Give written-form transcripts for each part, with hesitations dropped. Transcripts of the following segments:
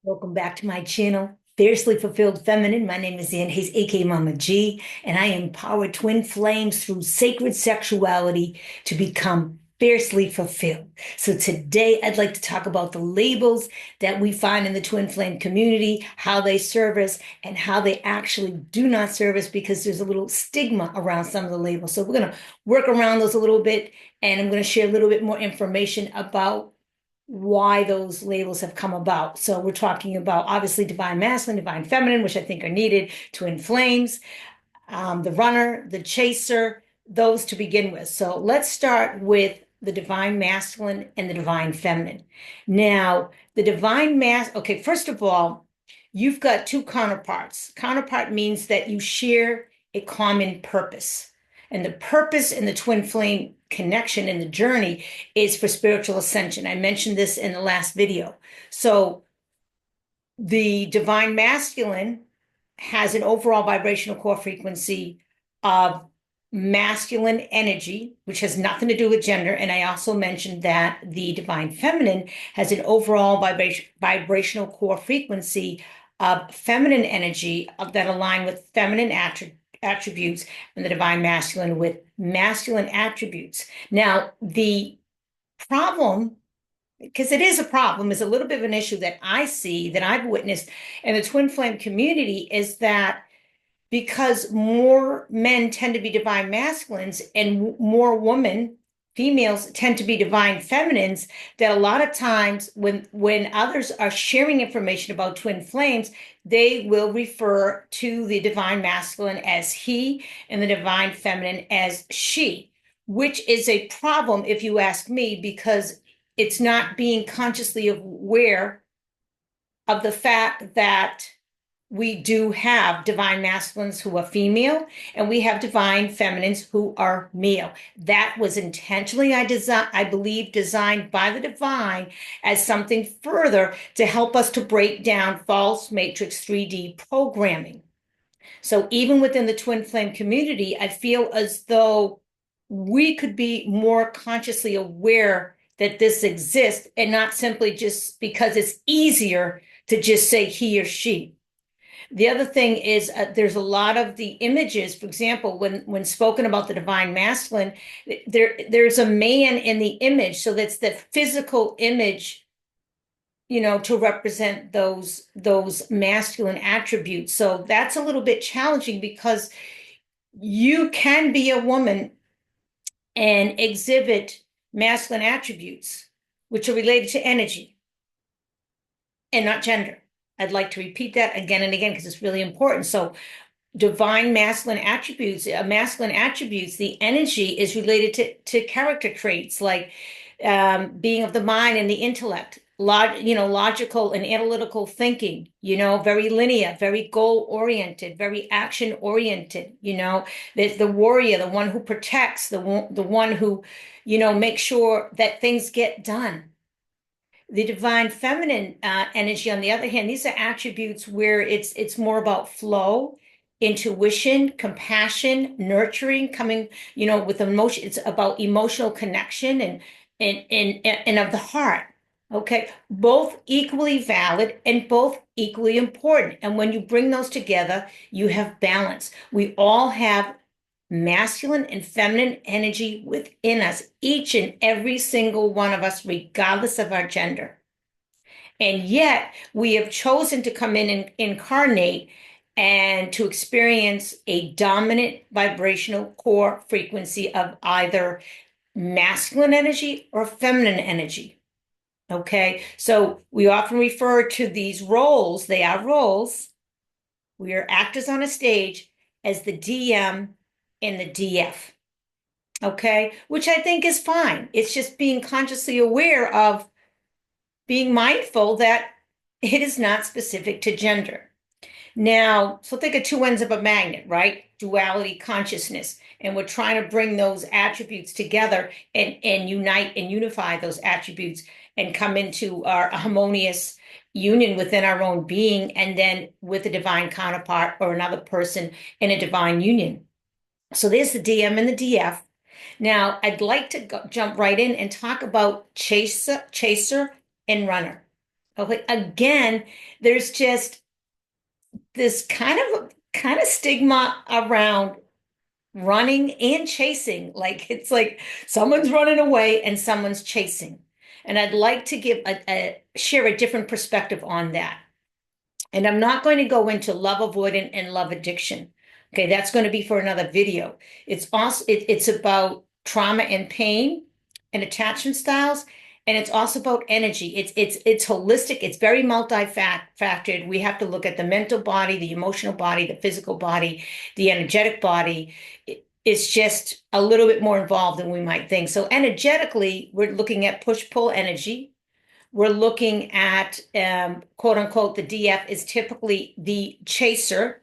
Welcome back to my channel, Fiercely Fulfilled Feminine. My name is Ann Hayes, aka Mama G, and I empower twin flames through sacred sexuality to become fiercely fulfilled. So today I'd like to talk about the labels that we find in the twin flame community, how they serve us, and how they actually do not serve us because there's a little stigma around some of the labels. So we're going to work around those a little bit, and I'm going to share a little bit more information about why those labels have come about. So we're talking about obviously divine masculine, divine feminine, which I think are needed, twin flames, the runner, the chaser, those to begin with. So let's start with the divine masculine and the divine feminine. Now, the divine okay, first of all, you've got two counterparts. Counterpart means that you share a common purpose. And the purpose in the twin flame connection in the journey is for spiritual ascension. I mentioned this in the last video. So the divine masculine has an overall vibrational core frequency of masculine energy, which has nothing to do with gender. And I also mentioned that the divine feminine has an overall vibrational core frequency of feminine energy that align with feminine attributes, and the divine masculine with masculine attributes. Now, the problem, because it is a problem, is a little bit of an issue that I see, that I've witnessed in the twin flame community, is that because more men tend to be divine masculines and more women, females, tend to be divine feminines, that a lot of times when others are sharing information about twin flames, they will refer to the divine masculine as he and the divine feminine as she, which is a problem if you ask me, because it's not being consciously aware of the fact that we do have divine masculines who are female, and we have divine feminines who are male. That was intentionally, I believe, designed by the divine as something further to help us to break down false matrix 3D programming. So even within the twin flame community, I feel as though we could be more consciously aware that this exists, and not simply just because it's easier to just say he or she. The other thing is there's a lot of the images, for example, when spoken about the divine masculine, there's a man in the image. So that's the physical image, to represent those masculine attributes. So that's a little bit challenging, because you can be a woman and exhibit masculine attributes, which are related to energy and not gender. I'd like to repeat that again and again because it's really important. So divine masculine attributes, the energy is related to character traits like being of the mind and the intellect, logical and analytical thinking, very linear, very goal oriented, very action oriented, the warrior, the one who protects, the one who, makes sure that things get done. The divine feminine energy, on the other hand, these are attributes where it's more about flow, intuition, compassion, nurturing, coming, with emotion. It's about emotional connection and of the heart. Okay, both equally valid and both equally important. And when you bring those together, you have balance. We all have masculine and feminine energy within us, each and every single one of us, regardless of our gender. And yet we have chosen to come in and incarnate and to experience a dominant vibrational core frequency of either masculine energy or feminine energy. Okay, so we often refer to these roles, they are roles. We are actors on a stage as the DM and the DF. Okay, which I think is fine. It's just being consciously aware of being mindful that it is not specific to gender. Now, so think of two ends of a magnet, right? Duality consciousness. And we're trying to bring those attributes together and unite and unify those attributes and come into our harmonious union within our own being, and then with a divine counterpart or another person in a divine union. So there's the DM and the DF. Now, I'd like to jump right in and talk about chaser and runner. Okay, again, there's just this kind of stigma around running and chasing. Like it's like someone's running away and someone's chasing. And I'd like to share a different perspective on that. And I'm not going to go into love avoidant and love addiction. Okay, that's going to be for another video. It's about trauma and pain and attachment styles, and it's also about energy. It's holistic. It's very multi-factored. We have to look at the mental body, the emotional body, the physical body, the energetic body. It's just a little bit more involved than we might think. So energetically, we're looking at push-pull energy. We're looking at quote unquote, the DF is typically the chaser.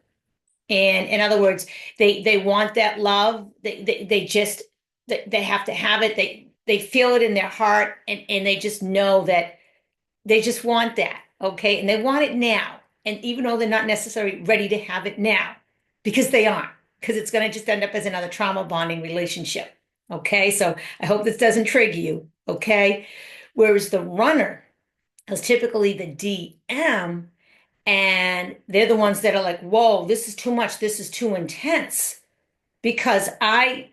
And in other words, they want that love. They just they have to have it. They feel it in their heart, and they just know that they just want that. Okay. And they want it now. And even though they're not necessarily ready to have it now, because they aren't, because it's going to just end up as another trauma bonding relationship. Okay. So I hope this doesn't trigger you. Okay. Whereas the runner is typically the DM, and they're the ones that are like, whoa, this is too much. This is too intense. Because I,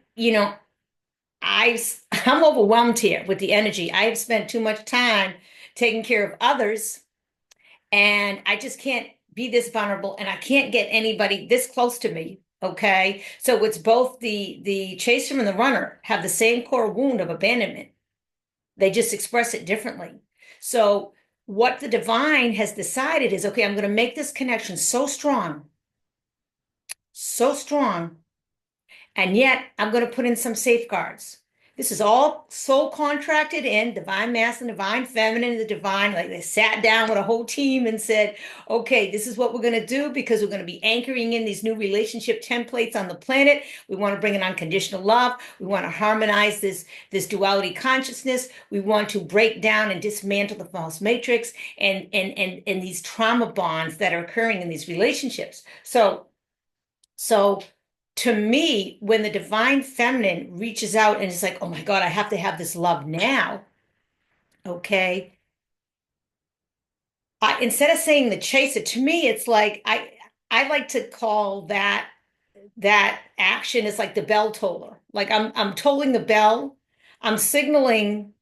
I'm overwhelmed here with the energy. I have spent too much time taking care of others, and I just can't be this vulnerable, and I can't get anybody this close to me. Okay. So it's both the chaser and the runner have the same core wound of abandonment. They just express it differently. So what the divine has decided is, okay, I'm going to make this connection so strong, and yet I'm going to put in some safeguards. This is all soul contracted in divine masculine, divine feminine, the divine. Like they sat down with a whole team and said, okay, this is what we're going to do because we're going to be anchoring in these new relationship templates on the planet. We want to bring in unconditional love. We want to harmonize this duality consciousness. We want to break down and dismantle the false matrix and these trauma bonds that are occurring in these relationships. So to me, when the divine feminine reaches out and it's like, oh my God, I have to have this love now. Okay. Instead of saying the chaser, to me, it's like I like to call that action is like the bell toller. Like I'm tolling the bell, I'm signaling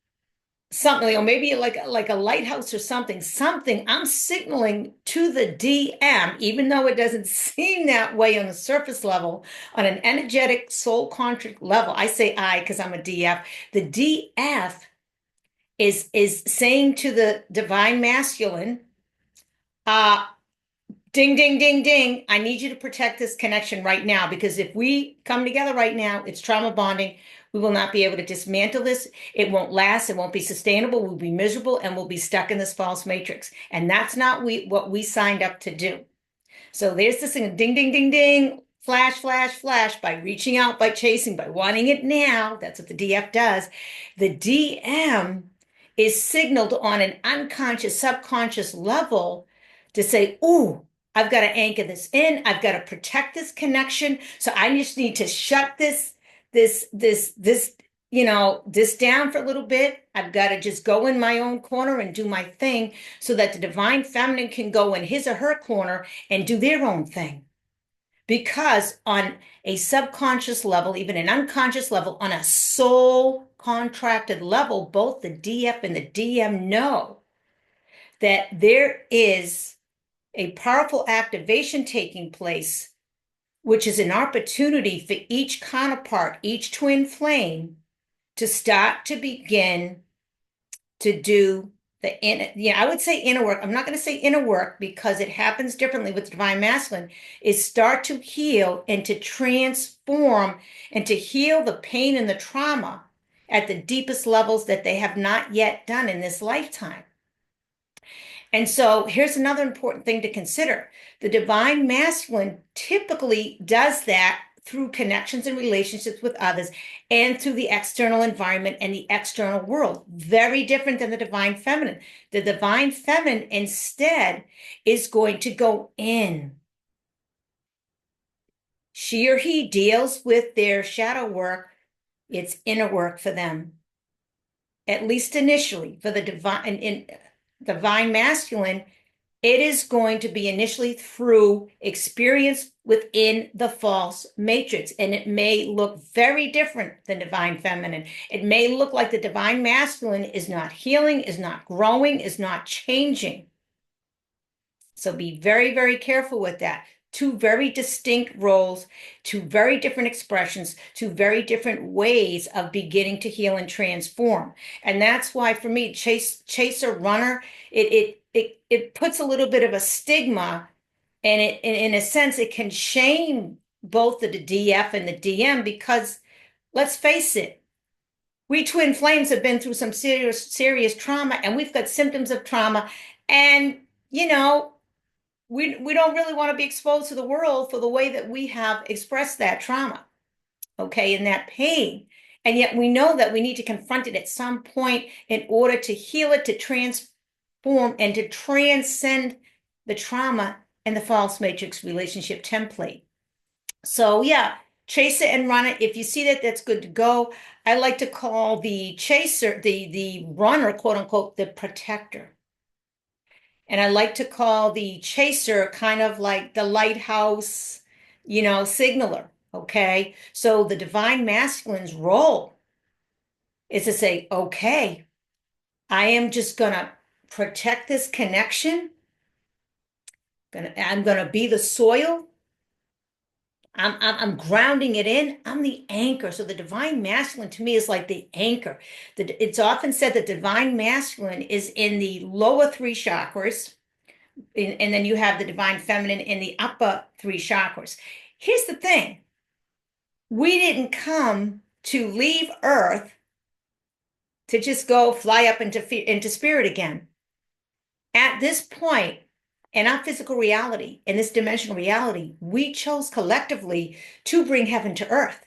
something, or maybe like a lighthouse or something I'm signaling to the DM, even though it doesn't seem that way on the surface level. On an energetic soul contract level, I say I because I'm a DF. The DF is saying to the divine masculine, uh ding, ding, ding, ding. I need you to protect this connection right now, because if we come together right now, it's trauma bonding. We will not be able to dismantle this. It won't last. It won't be sustainable. We'll be miserable and we'll be stuck in this false matrix. And that's not what we signed up to do. So there's this thing, ding, ding, ding, ding, flash, flash, flash, by reaching out, by chasing, by wanting it now. That's what the DF does. The DM is signaled on an unconscious, subconscious level to say, ooh, I've got to anchor this in. I've got to protect this connection. So I just need to shut this down for a little bit. I've got to just go in my own corner and do my thing so that the divine feminine can go in his or her corner and do their own thing. Because on a subconscious level, even an unconscious level, on a soul contracted level, both the DF and the DM know that there is a powerful activation taking place, which is an opportunity for each counterpart, each twin flame, to start to begin to do I would say inner work. I'm not going to say inner work because it happens differently with the divine masculine, is start to heal and to transform and to heal the pain and the trauma at the deepest levels that they have not yet done in this lifetime. And so here's another important thing to consider. The divine masculine typically does that through connections and relationships with others and through the external environment and the external world. Very different than the divine feminine. The divine feminine instead is going to go in. She or he deals with their shadow work. It's inner work for them, at least initially, for the divine. divine masculine, it is going to be initially through experience within the false matrix, and it may look very different than divine feminine. It may look like the divine masculine is not healing, is not growing, is not changing. So be very, very careful with that. Two very distinct roles, two very different expressions, two very different ways of beginning to heal and transform. And that's why for me, chaser, runner, it puts a little bit of a stigma, and it in a sense it can shame both the DF and the DM, because let's face it, we twin flames have been through some serious trauma, and we've got symptoms of trauma, and we don't really want to be exposed to the world for the way that we have expressed that trauma, okay, and that pain. And yet we know that we need to confront it at some point in order to heal it, to transform, and to transcend the trauma and the false matrix relationship template. So yeah, chase it and run it. If you see that, that's good to go. I like to call the chaser, the runner, quote unquote, the protector. And I like to call the chaser kind of like the lighthouse, signaler. Okay. So the divine masculine's role is to say, okay, I am just going to protect this connection. I'm going to be the soil. I'm grounding it in. I'm the anchor. So the divine masculine to me is like the anchor. It's often said that divine masculine is in the lower three chakras, and then you have the divine feminine in the upper three chakras. Here's the thing. We didn't come to leave Earth to just go fly up into spirit again. At this point, in our physical reality, in this dimensional reality, we chose collectively to bring heaven to earth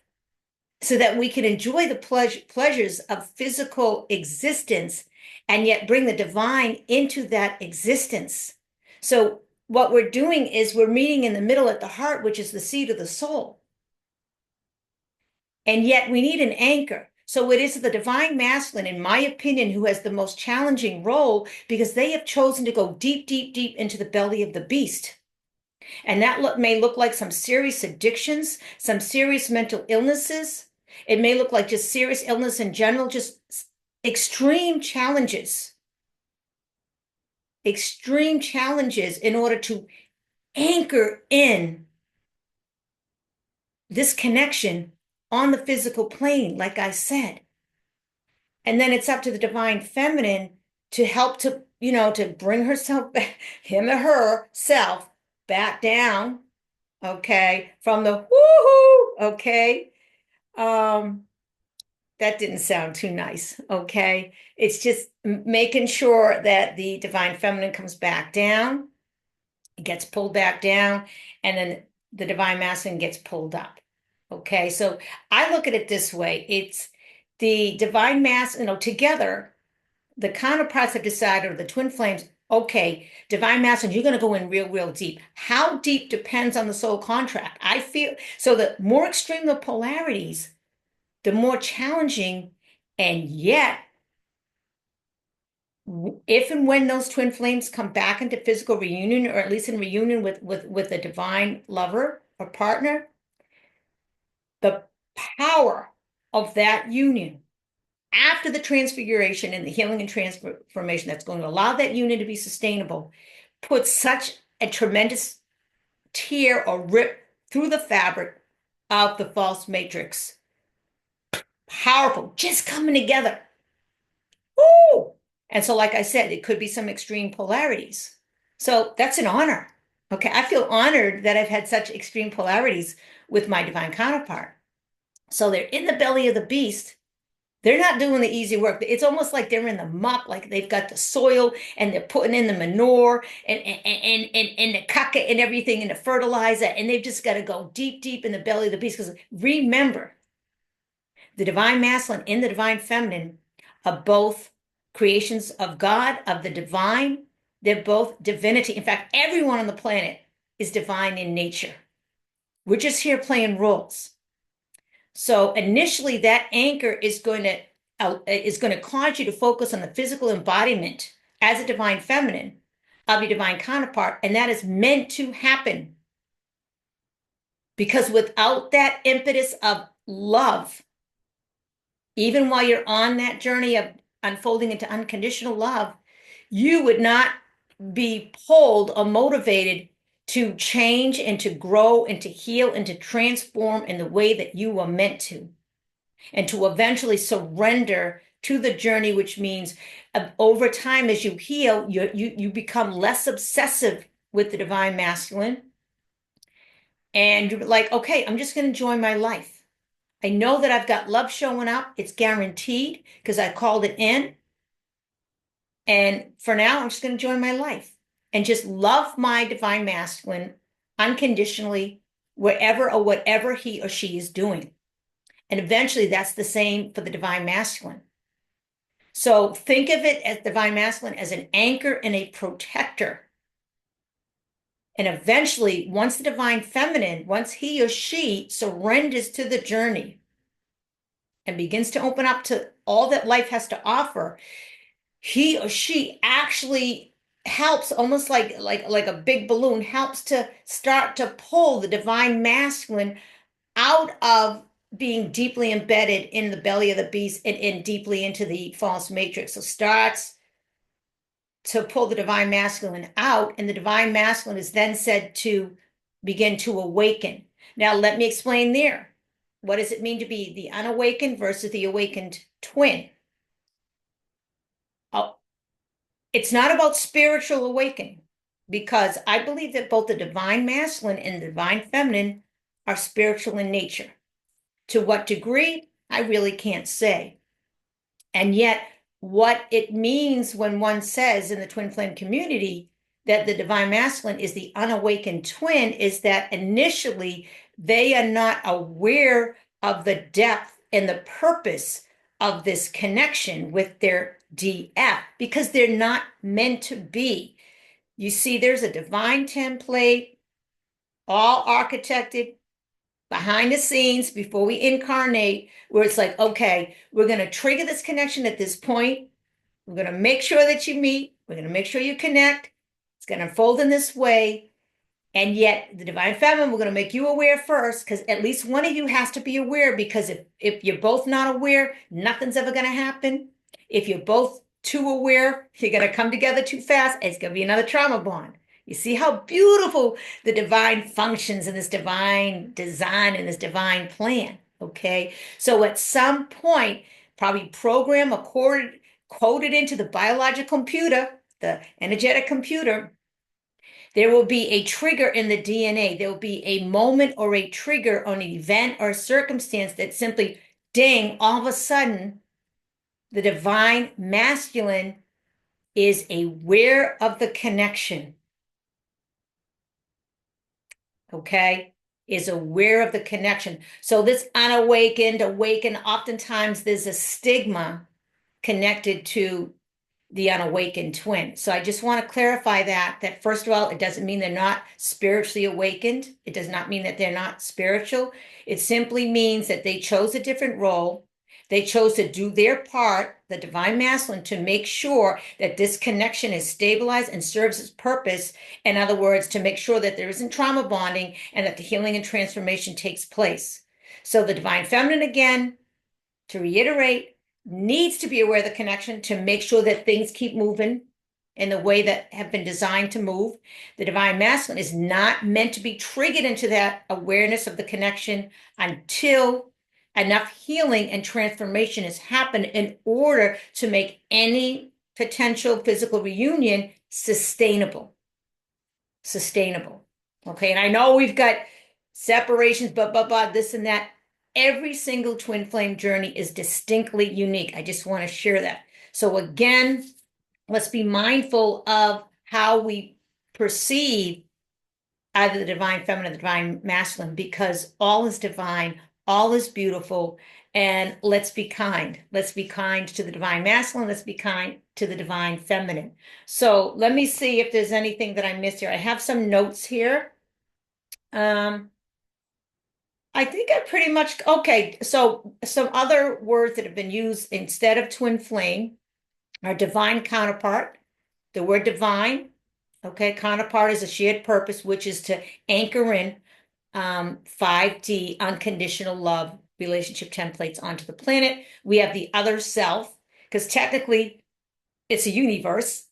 so that we can enjoy the pleasures of physical existence and yet bring the divine into that existence. So what we're doing is we're meeting in the middle at the heart, which is the seat of the soul. And yet we need an anchor. So it is the divine masculine, in my opinion, who has the most challenging role, because they have chosen to go deep, deep, deep into the belly of the beast. And that may look like some serious addictions, some serious mental illnesses. It may look like just serious illness in general, just extreme challenges in order to anchor in this connection on the physical plane, like I said. And then it's up to the divine feminine to help to bring herself back, him or herself back down, okay, from the woohoo, okay. That didn't sound too nice, okay. It's just making sure that the divine feminine comes back down, gets pulled back down, and then the divine masculine gets pulled up. Okay, so I look at it this way. It's the divine masculine, together, the counterparts have decided, or the twin flames, okay, divine masculine, you're going to go in real, real deep. How deep depends on the soul contract. I feel so the more extreme the polarities, the more challenging, and yet if and when those twin flames come back into physical reunion, or at least in reunion with a divine lover or partner, the power of that union after the transfiguration and the healing and transformation that's going to allow that union to be sustainable puts such a tremendous tear or rip through the fabric of the false matrix. Powerful, just coming together. Woo! And so, like I said, it could be some extreme polarities. So that's an honor. Okay, I feel honored that I've had such extreme polarities with my divine counterpart. So they're in the belly of the beast. They're not doing the easy work. It's almost like they're in the muck, like they've got the soil and they're putting in the manure and the caca and everything and the fertilizer, and they've just got to go deep, deep in the belly of the beast. Because remember, the divine masculine and the divine feminine are both creations of God, of the divine. They're both divinity. In fact, everyone on the planet is divine in nature. We're just here playing roles. So initially, that anchor is going to cause you to focus on the physical embodiment as a divine feminine of your divine counterpart, and that is meant to happen. Because without that impetus of love, even while you're on that journey of unfolding into unconditional love, you would not be pulled or motivated to change and to grow and to heal and to transform in the way that you were meant to, and to eventually surrender to the journey, which means over time, as you heal, you become less obsessive with the divine masculine. And you're like, okay, I'm just going to enjoy my life. I know that I've got love showing up. It's guaranteed because I called it in. And for now, I'm just going to enjoy my life and just love my divine masculine unconditionally, wherever or whatever he or she is doing. And eventually, that's the same for the divine masculine. So think of it as divine masculine as an anchor and a protector. And eventually, once the divine feminine, once he or she surrenders to the journey and begins to open up to all that life has to offer, he or she actually helps, almost like a big balloon, helps to start to pull the divine masculine out of being deeply embedded in the belly of the beast and deeply into the false matrix. So starts to pull the divine masculine out, and the divine masculine is then said to begin to awaken. Now, let me explain there. What does it mean to be the unawakened versus the awakened twin? Oh, it's not about spiritual awakening, because I believe that both the divine masculine and the divine feminine are spiritual in nature. To what degree, I really can't say. And yet, what it means when one says in the twin flame community that the divine masculine is the unawakened twin is that initially they are not aware of the depth and the purpose of this connection with their DF because they're not meant to be. You see, there's a divine template, all architected behind the scenes before we incarnate, where it's like, okay, we're going to trigger this connection at this point. We're going to make sure that you meet. We're going to make sure you connect. It's going to unfold in this way. And yet, the divine feminine, we're going to make you aware first, because at least one of you has to be aware. Because if you're both not aware, nothing's ever going to happen. If you're both too aware, you're going to come together too fast. It's going to be another trauma bond. You see how beautiful the divine functions in this divine design and this divine plan. Okay. So at some point, probably program or coded into the biological computer, the energetic computer, there will be a trigger in the DNA. There will be a moment or a trigger on an event or a circumstance that simply, ding, all of a sudden, the divine masculine is aware of the connection. Okay? Is aware of the connection. So this unawakened, awakened, oftentimes there's a stigma connected to the unawakened twin. So I just want to clarify that first of all, it doesn't mean they're not spiritually awakened. It does not mean that they're not spiritual. It simply means that they chose a different role. They chose to do their part, the divine masculine, to make sure that this connection is stabilized and serves its purpose. In other words, to make sure that there isn't trauma bonding and that the healing and transformation takes place. So the divine feminine, again, to reiterate, needs to be aware of the connection to make sure that things keep moving in the way that have been designed to move. The divine masculine is not meant to be triggered into that awareness of the connection until enough healing and transformation has happened in order to make any potential physical reunion sustainable. Sustainable. Okay. And I know we've got separations, but this and that. Every single twin flame journey is distinctly unique. I just want to share that. So again, let's be mindful of how we perceive either the divine feminine or the divine masculine, because all is divine, all is beautiful, and let's be kind. Let's be kind to the divine masculine. Let's be kind to the divine feminine. So let me see if there's anything that I missed here. I have some notes here. I think I pretty much, okay. So some other words that have been used instead of twin flame are divine counterpart, The word divine, okay, counterpart is a shared purpose, which is to anchor in 5D unconditional love relationship templates onto the planet. We have the other self, because technically it's a universe.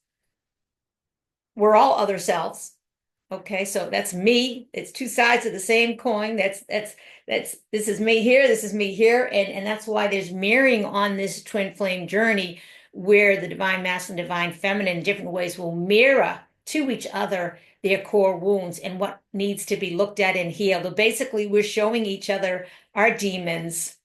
We're all other selves. Okay, so that's me. It's two sides of the same coin. That's this is me here, this is me here, and that's why there's mirroring on this twin flame journey where the divine masculine, divine feminine in different ways will mirror to each other their core wounds and what needs to be looked at and healed. But basically, we're showing each other our demons.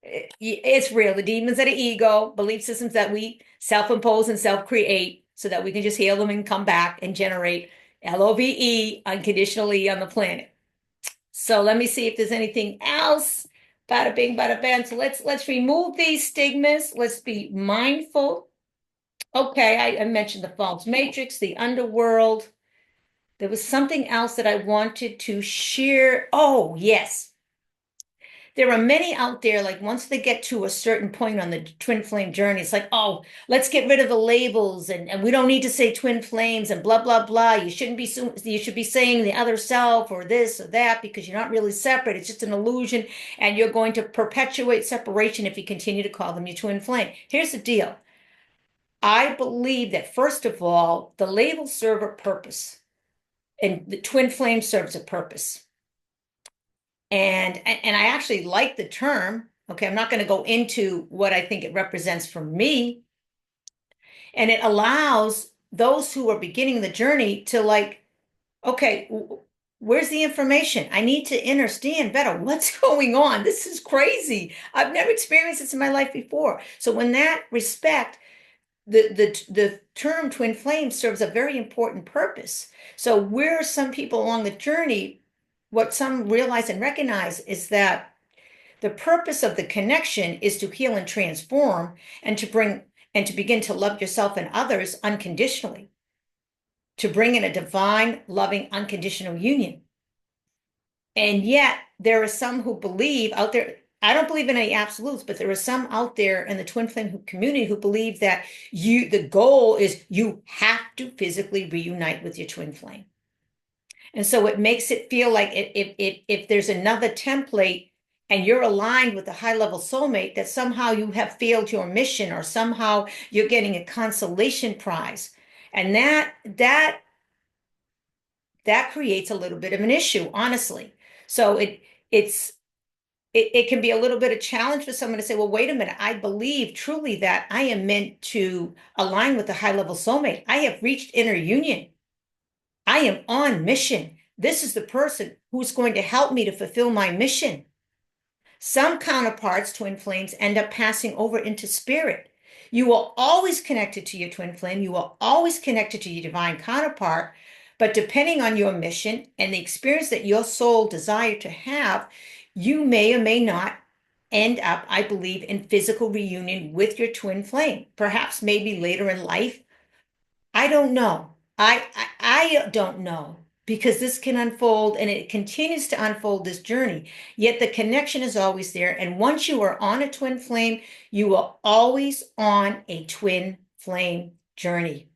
It's real. The demons are the ego, belief systems that we self-impose and self-create so that we can just heal them and come back and generate LOVE unconditionally on the planet. So let me see if there's anything else. Bada bing, bada bang. So let's remove these stigmas. Let's be mindful. Okay, I mentioned the false matrix, the underworld. There was something else that I wanted to share. Oh, yes. There are many out there, like once they get to a certain point on the twin flame journey, it's like, oh, let's get rid of the labels and we don't need to say twin flames and blah, blah, blah. You should be saying the other self or this or that because you're not really separate. It's just an illusion. And you're going to perpetuate separation if you continue to call them your twin flame. Here's the deal. I believe that, first of all, the labels serve a purpose and the twin flame serves a purpose. And I actually like the term. Okay, I'm not going to go into what I think it represents for me. And it allows those who are beginning the journey to like, okay, where's the information? I need to understand better what's going on. This is crazy. I've never experienced this in my life before. So in that respect, the term twin flame serves a very important purpose. So where some people along the journey, what some realize and recognize is that the purpose of the connection is to heal and transform and to begin to love yourself and others unconditionally, to bring in a divine, loving, unconditional union. And yet there are some who believe out there, I don't believe in any absolutes, but there are some out there in the twin flame community who believe that the goal is you have to physically reunite with your twin flame. And so it makes it feel like if there's another template and you're aligned with a high level soulmate, that somehow you have failed your mission or somehow you're getting a consolation prize. And that creates a little bit of an issue, honestly. So it can be a little bit of challenge for someone to say, well, wait a minute, I believe truly that I am meant to align with the high level soulmate. I have reached inner union. I am on mission. This is the person who's going to help me to fulfill my mission. Some counterparts, twin flames, end up passing over into spirit. You are always connected to your twin flame. You are always connected to your divine counterpart. But depending on your mission and the experience that your soul desire to have, you may or may not end up, I believe, in physical reunion with your twin flame. Perhaps maybe later in life. I don't know. I don't know because this can unfold and it continues to unfold this journey. Yet the connection is always there. And once you are on a twin flame, you are always on a twin flame journey.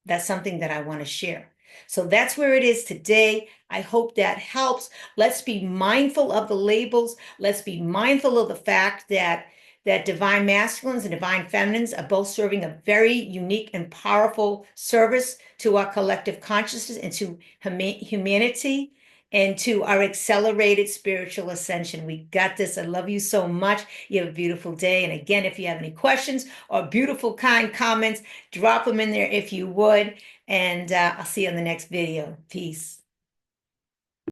That's something that I want to share. So that's where it is today. I hope that helps. Let's be mindful of the labels. Let's be mindful of the fact that divine masculines and divine feminines are both serving a very unique and powerful service to our collective consciousness and to humanity and to our accelerated spiritual ascension. We got this. I love you so much. You have a beautiful day. And again, if you have any questions or beautiful, kind comments, drop them in there if you would. And I'll see you on the next video. Peace.